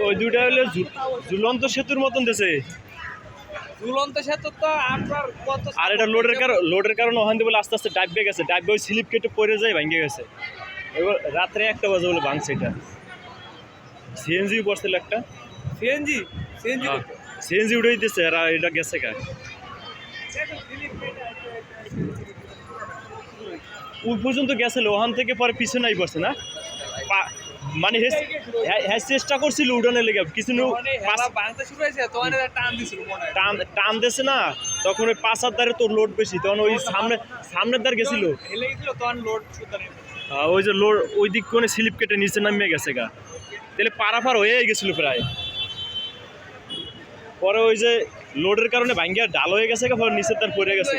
ওই দুটা হলো ঝুলন্ত সেতুর মতন দেশে ঝুলন্ত সেতু তো আপনার কত আর এটা লোডের কারণে ওখান থেকে বলে আস্তে আস্তে ডাববে গেছে ডাববে ওই স্লিপ কেটে পড়ে যায় ভেঙে গেছে এবার রাত্রে 1টা বাজে বলে ভাঙছে এটা সিএনজি পড়ছিল একটা সিএনজি সিএনজি উড়ে দিতেছে আর এটা গেছে কা ওই পর্যন্ত গেছিল ওখান থেকে পরে পিছনে নাই পড়ছে না মানে হ্যাঁ চেষ্টা করছিল উড়ানের লেগে কিছু টান দিয়েছে না তখন ওই পাঁচার দ্বারে তোর লোড বেশি তখন ওই সামনের দ্বার গেছিল ওই যে লোড ওই দিক কোনে স্লিপ কেটে নিচে নামিয়ে গেছে গা তাহলে পারাপার হয়ে গেছিল প্রায় পরে ওই যে লোডের কারণে ভাঙ্গিয়া ডাল হয়ে গেছে পরে নিচের দ্বার পড়ে গেছে